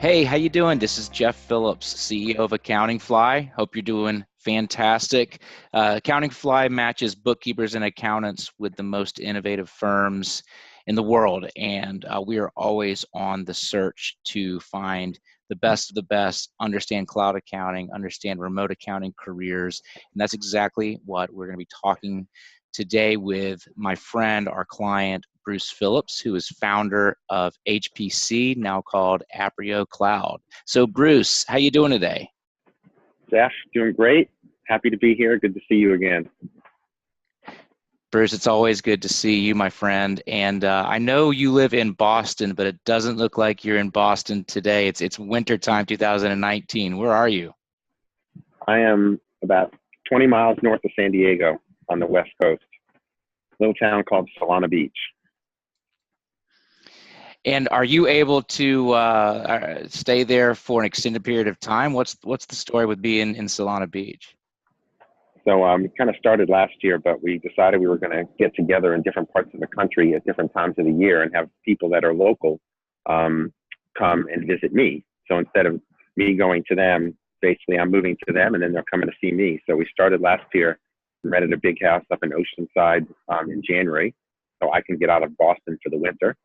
Hey, how you doing? This is Jeff Phillips, CEO of Accounting Fly. Hope you're doing fantastic. Accounting Fly matches bookkeepers and accountants with the most innovative firms in the world, and we are always on the search to find the best of the best, understand cloud accounting, understand remote accounting careers, and that's exactly what we're going to be talking today with my friend, our client, Bruce Phillips, who is founder of HPC, now called Aprio Cloud. So Bruce, how you doing today? Jeff, doing great. Happy to be here. Good to see you again. Bruce, it's always good to see you, my friend. And I know you live in Boston, but it doesn't look like you're in Boston today. It's wintertime 2019. Where are you? I am about 20 miles north of San Diego on the West Coast, a little town called Solana Beach. And are you able to stay there for an extended period of time? What's the story with being in Solana Beach? So we kind of started last year, but we decided we were going to get together in different parts of the country at different times of the year and have people that are local come and visit me. So instead of me going to them, basically I'm moving to them and then they're coming to see me. So we started last year, rented a big house up in Oceanside in January so I can get out of Boston for the winter.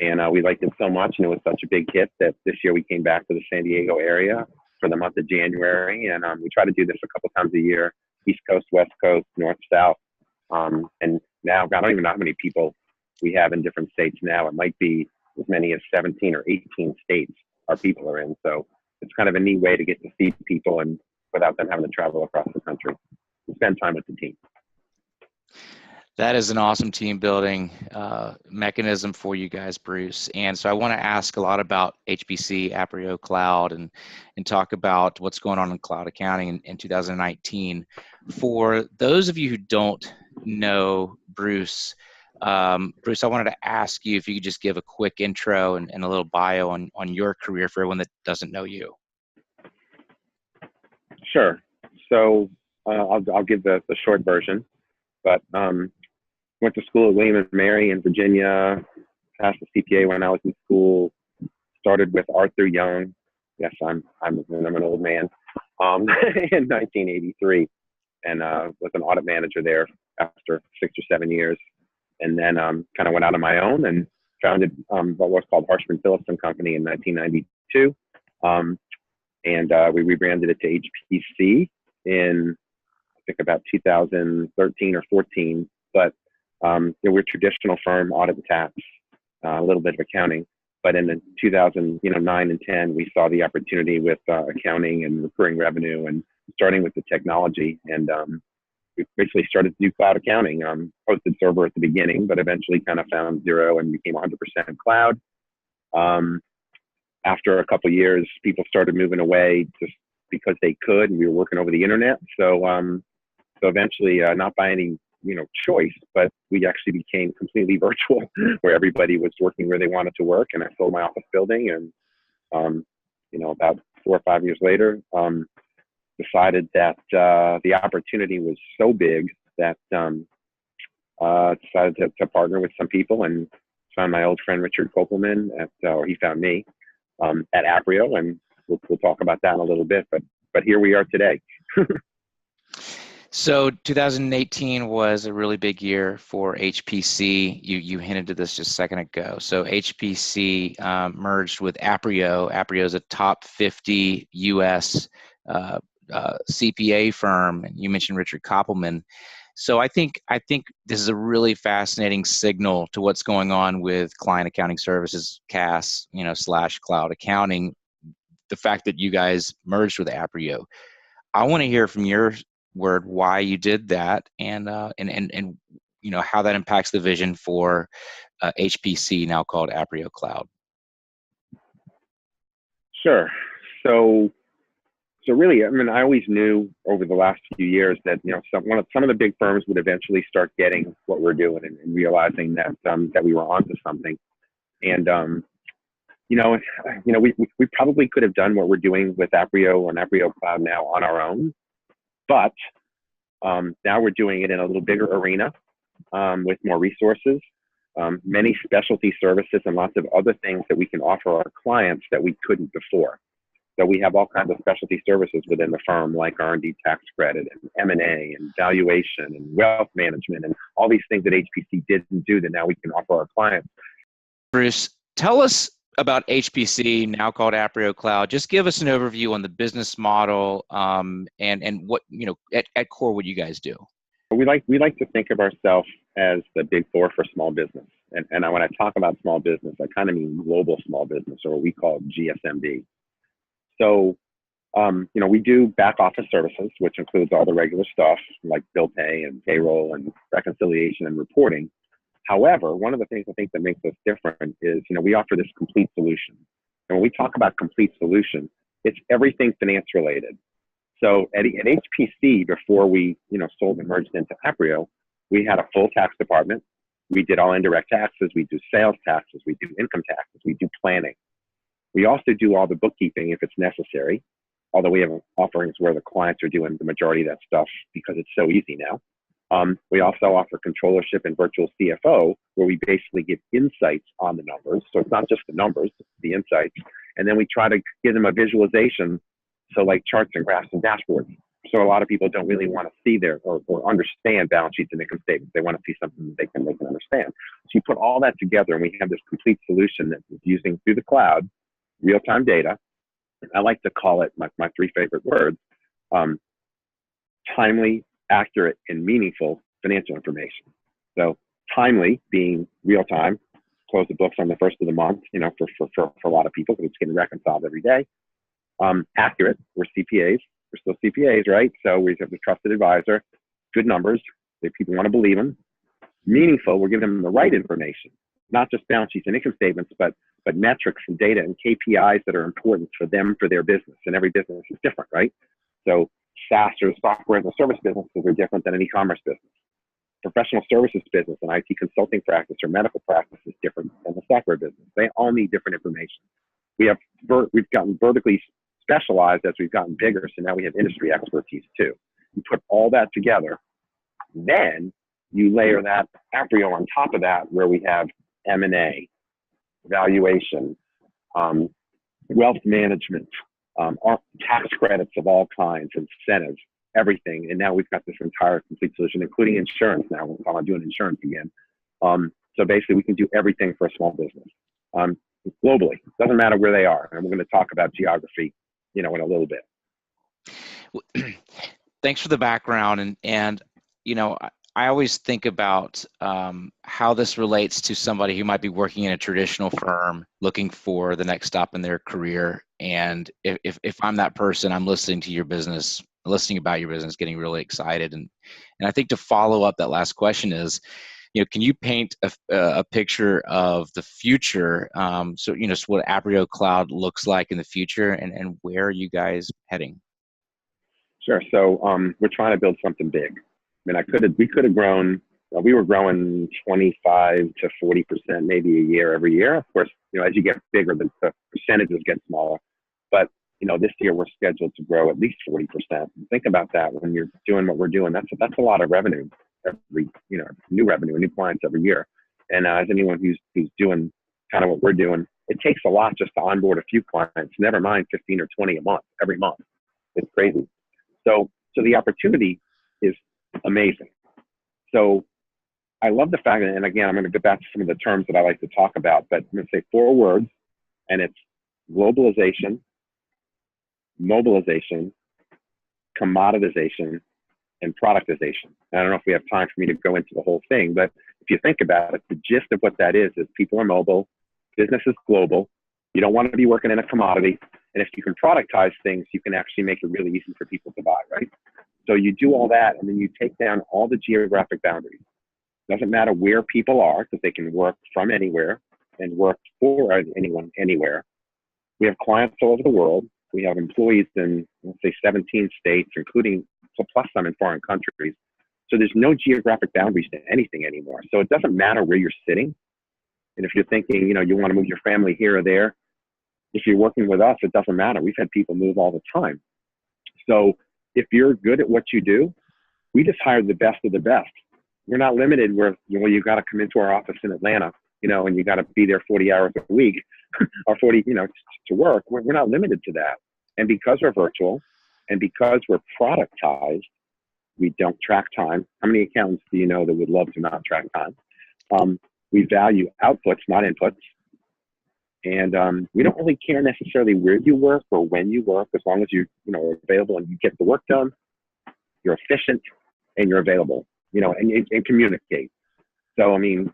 And we liked it so much and it was such a big hit that this year we came back to the San Diego area for the month of January. And we try to do this a couple times a year, East Coast, West Coast, North, South. And now I don't even know how many people we have in different states now. It might be as many as 17 or 18 states our people are in. So it's kind of a neat way to get to see people and without them having to travel across the country and spend time with the team. That is an awesome team building mechanism for you guys, Bruce. And so I want to ask a lot about HPC, Aprio Cloud, and talk about what's going on in cloud accounting in 2019. For those of you who don't know Bruce, Bruce, I wanted to ask you if you could just give a quick intro and a little bio on your career for everyone that doesn't know you. Sure. So I'll give the short version, but went to school at William and Mary in Virginia, passed the CPA when I was in school, started with Arthur Young. Yes, I'm an old man, in 1983, and was an audit manager there after 6 or 7 years. And then kind of went out on my own and founded what was called Harshman Phillips and Company in 1992. And we rebranded it to HPC in, I think, about 2013 or 14. But we're a traditional firm, audit and tax, a little bit of accounting. But in the 2009 and 10, we saw the opportunity with accounting and recurring revenue and starting with the technology. And we basically started to do cloud accounting, hosted server at the beginning, but eventually kind of found zero and became 100% cloud. After a couple of years, people started moving away just because they could, and we were working over the internet. So eventually, not by any choice, but we actually became completely virtual, where everybody was working where they wanted to work. And I sold my office building, and about 4 or 5 years later, decided that the opportunity was so big that decided to partner with some people and found my old friend Richard Kopelman or he found me at Aprio, and we'll talk about that in a little bit. But here we are today. So 2018 was a really big year for HPC. You hinted to this just a second ago. So HPC merged with Aprio. Aprio is a top 50 U.S. CPA firm, and you mentioned Richard Koppelman. So I think this is a really fascinating signal to what's going on with client accounting services, CAS, / cloud accounting. The fact that you guys merged with Aprio. I want to hear from your word why you did that, and how that impacts the vision for HPC, now called Aprio Cloud. Sure. So really, I always knew over the last few years that some of the big firms would eventually start getting what we're doing and realizing that we were onto something. And we probably could have done what we're doing with Aprio and Aprio Cloud now on our own, but now we're doing it in a little bigger arena with more resources. many specialty services and lots of other things that we can offer our clients that we couldn't before. So we have all kinds of specialty services within the firm, like R&D tax credit and M&A and valuation and wealth management and all these things that HPC didn't do that now we can offer our clients. Bruce, tell us about HPC, now called Aprio Cloud. Just give us an overview on the business model and what, at core, what you guys do. We like to think of ourselves as the big four for small business. And when I talk about small business, I kind of mean global small business, or what we call GSMB. So, we do back office services, which includes all the regular stuff like bill pay and payroll and reconciliation and reporting. However, one of the things I think that makes us different is, we offer this complete solution. And when we talk about complete solution, it's everything finance related. So at HPC, before we, sold and merged into Aprio, we had a full tax department. We did all indirect taxes. We do sales taxes. We do income taxes. We do planning. We also do all the bookkeeping if it's necessary, although we have offerings where the clients are doing the majority of that stuff because it's so easy now. We also offer controllership and virtual CFO, where we basically give insights on the numbers. So it's not just the numbers, it's the insights. And then we try to give them a visualization, so like charts and graphs and dashboards. So a lot of people don't really want to see or understand balance sheets and income statements. They want to see something that they can understand. So you put all that together, and we have this complete solution that is using through the cloud, real-time data. I like to call it my three favorite words: timely, accurate, and meaningful financial information. So timely being real time, close the books on the first of the month, for a lot of people, because it's getting reconciled every day. Accurate, we're CPAs, we're still CPAs, right? So we have the trusted advisor, good numbers, that people want to believe them. Meaningful, we're giving them the right information, not just balance sheets and income statements, but metrics and data and KPIs that are important for them, for their business. And every business is different, right? So SaaS or software as a service businesses are different than an e-commerce business. Professional services business, an IT consulting practice or medical practice is different than the software business. They all need different information. We've gotten vertically specialized as we've gotten bigger, so now we have industry expertise too. You put all that together, then you layer that Aprio on top of that, where we have M&A, valuation, wealth management, tax credits of all kinds, incentives, everything. And now we've got this entire complete solution, including insurance now. We're calling doing insurance again. So basically, we can do everything for a small business globally. Doesn't matter where they are. And we're going to talk about geography, in a little bit. Thanks for the background. And I always think about how this relates to somebody who might be working in a traditional firm looking for the next stop in their career. And if I'm that person, I'm listening about your business, getting really excited. And I think to follow up that last question is, can you paint a picture of the future? So what Aprio Cloud looks like in the future, and where are you guys heading? Sure. So we're trying to build something big. I mean, we could have grown. We were growing 25 to 40% maybe a year every year. Of course, as you get bigger, the percentages get smaller. But this year we're scheduled to grow at least 40%. Think about that when you're doing what we're doing. That's a lot of revenue every, new revenue, new clients every year. And as anyone who's doing kind of what we're doing, it takes a lot just to onboard a few clients. Never mind 15 or 20 a month, every month. It's crazy. So the opportunity is amazing. So I love the fact, and again, I'm going to go back to some of the terms that I like to talk about, but I'm going to say 4 words, and it's globalization, mobilization, commoditization, and productization. I don't know if we have time for me to go into the whole thing, but if you think about it, the gist of what that is people are mobile, business is global. You don't want to be working in a commodity. And if you can productize things, you can actually make it really easy for people to buy, right? So you do all that, and then you take down all the geographic boundaries. Doesn't matter where people are, because they can work from anywhere and work for anyone, anywhere. We have clients all over the world. We have employees in, let's say, 17 states, including plus some in foreign countries. So there's no geographic boundaries to anything anymore. So it doesn't matter where you're sitting. And if you're thinking, you want to move your family here or there, if you're working with us, it doesn't matter. We've had people move all the time. So if you're good at what you do, we just hire the best of the best. we're not limited where, well, you got to come into our office in Atlanta, and you got to be there 40 hours a week or 40, to work. We're not limited to that. And because we're virtual and because we're productized, we don't track time. How many accountants do you know that would love to not track time? We value outputs, not inputs. And we don't really care necessarily where you work or when you work, as long as you, are available and you get the work done, you're efficient and you're available, and communicate. So, I mean,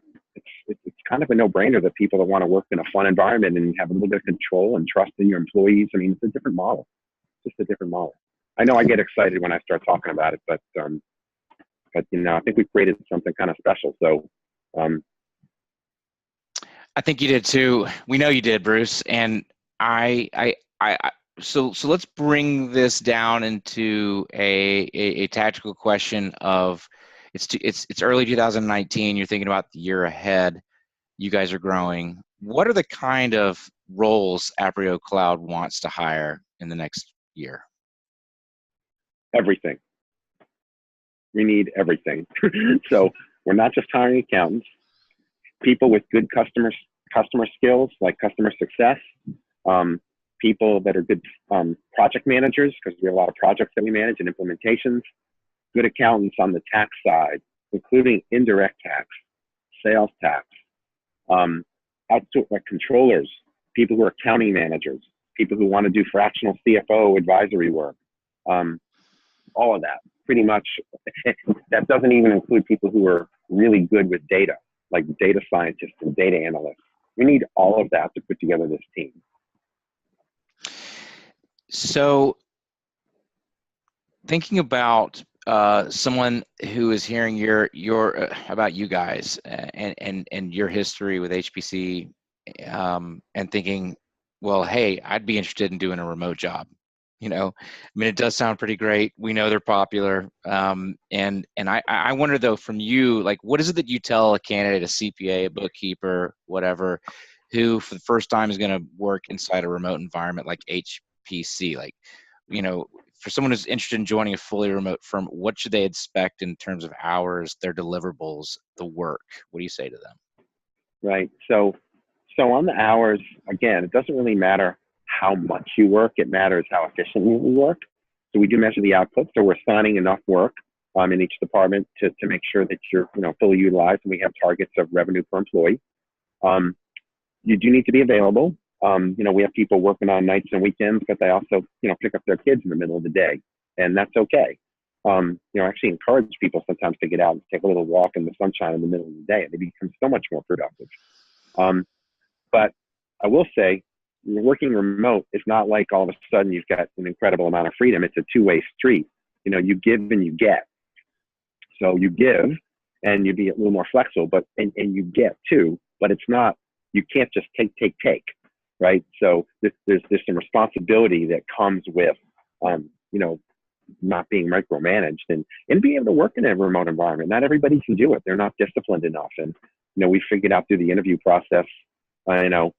it's kind of a no-brainer that people that want to work in a fun environment and have a little bit of control and trust in your employees. I mean, it's a different model, just a different model. I know I get excited when I start talking about it, but I think we've created something kind of special. So, I think you did too. We know you did, Bruce. And so let's bring this down into a tactical question of it's early 2019. You're thinking about the year ahead. You guys are growing. What are the kind of roles Aprio Cloud wants to hire in the next year? Everything. We need everything. So we're not just hiring accountants. People with good customer skills, like customer success, people that are good project managers, because we have a lot of projects that we manage and implementations, good accountants on the tax side, including indirect tax, sales tax, like controllers, people who are accounting managers, people who want to do fractional CFO advisory work, all of that, pretty much. That doesn't even include people who are really good with data, like data scientists and data analysts. We need all of that to put together this team. So thinking about someone who is hearing your about you guys and your history with HPC, and thinking, well, hey, I'd be interested in doing a remote job. I mean, it does sound pretty great. We know they're popular. And I wonder though, from you, like, what is it that you tell a candidate, a CPA, a bookkeeper, whatever, who for the first time is going to work inside a remote environment like HPC? Like, for someone who's interested in joining a fully remote firm, what should they expect in terms of hours, their deliverables, the work? What do you say to them? Right. So on the hours, again, it doesn't really matter how much you work. It matters how efficiently we work. So we do measure the output. So we're assigning enough work in each department to make sure that you're fully utilized, and we have targets of revenue per employee. You do need to be available. We have people working on nights and weekends, but they also pick up their kids in the middle of the day, and that's okay. Actually encourage people sometimes to get out and take a little walk in the sunshine in the middle of the day, and they become so much more productive. But I will say, working remote is not like all of a sudden you've got an incredible amount of freedom. It's a two-way street. You give and you get. So you give and you be a little more flexible, and you get too, but it's not, you can't just take, right? So there's some responsibility that comes with, not being micromanaged and being able to work in a remote environment. Not everybody can do it. They're not disciplined enough. And, we figured out through the interview process, and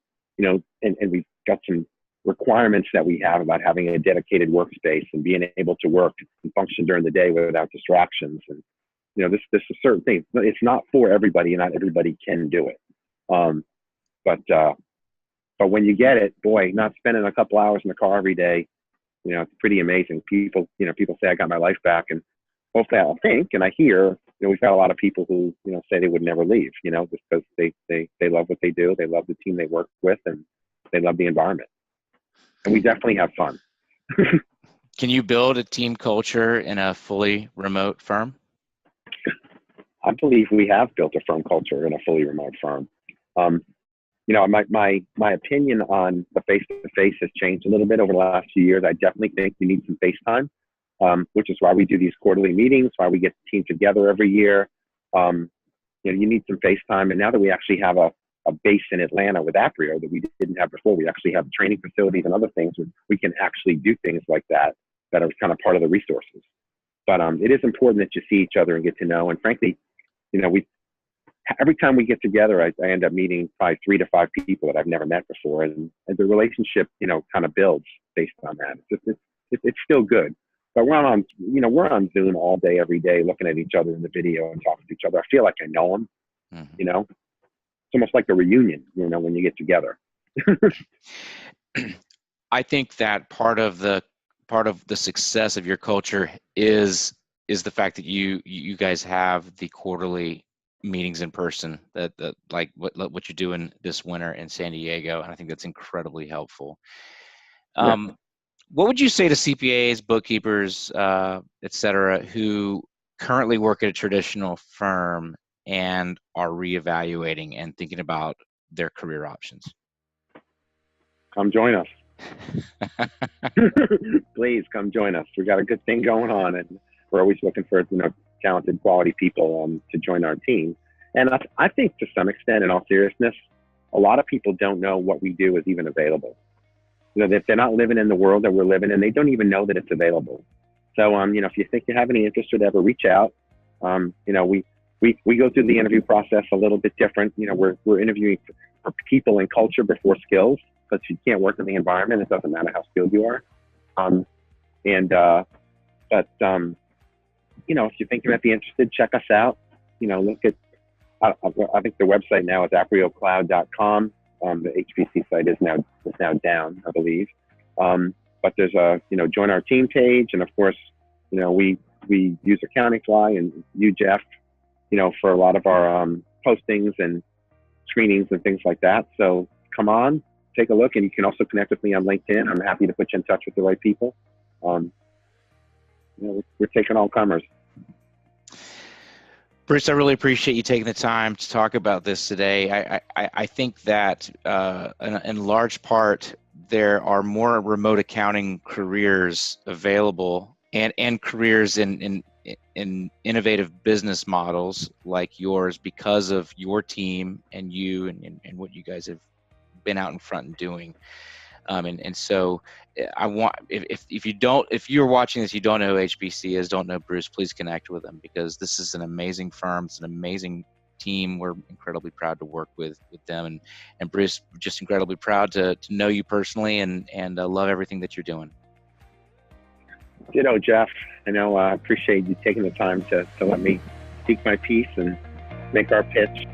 we've got some requirements that we have about having a dedicated workspace and being able to work and function during the day without distractions. And, this is certain things. It's not for everybody, and not everybody can do it. But when you get it, boy, not spending a couple hours in the car every day, it's pretty amazing. People say I got my life back, and hopefully I think, and I hear, we've got a lot of people who, say they would never leave, just because they love what they do. They love the team they work with, and they love the environment. And we definitely have fun. Can you build a team culture in a fully remote firm? I believe we have built a firm culture in a fully remote firm. My opinion on the face-to-face has changed a little bit over the last few years. I definitely think you need some face time, which is why we do these quarterly meetings, why we get the team together every year. You need some face time. And now that we actually have a base in Atlanta with Aprio that we didn't have before, we actually have training facilities and other things where we can actually do things like that are kind of part of the resources. But it is important that you see each other and get to know. And frankly, every time we get together, I end up meeting probably 3 to 5 people that I've never met before, and the relationship, kind of builds based on that. It's still good. But we're on Zoom all day, every day, looking at each other in the video and talking to each other. I feel like I know them. Mm-hmm. You know, it's almost like a reunion. You know, when you get together. I think that part of the success of your culture is the fact that you guys have the quarterly meetings in person, that like what you're doing this winter in San Diego, and I think that's incredibly helpful. Yeah. What would you say to CPAs, bookkeepers, et cetera, who currently work at a traditional firm and are reevaluating and thinking about their career options? Come join us. Please come join us. We got a good thing going on, and we're always looking for talented, quality people to join our team. And I think to some extent, in all seriousness, a lot of people don't know what we do is even available. If they're not living in the world that we're living in, they don't even know that it's available. So, if you think you have any interest or ever, reach out. We go through the interview process a little bit different. We're interviewing for people and culture before skills, because you can't work in the environment. It doesn't matter how skilled you are. If you think you might be interested, check us out. Look at, I think the website now is apriocloud.com. The HPC site is now down, I believe. But there's a, join our team page. And of course, we use Accounting Fly and you, Jeff, for a lot of our postings and screenings and things like that. So come on, take a look, and you can also connect with me on LinkedIn. I'm happy to put you in touch with the right people. We're taking all comers. Bruce, I really appreciate you taking the time to talk about this today. I think that in large part, there are more remote accounting careers available and careers in innovative business models like yours because of your team and you and what you guys have been out in front and doing. And so I want, if you're watching this, you don't know who HBC is, don't know Bruce, please connect with them, because this is an amazing firm. It's an amazing team. We're incredibly proud to work with them. And Bruce, just incredibly proud to know you personally and love everything that you're doing. Jeff, I appreciate you taking the time to let me speak my piece and make our pitch.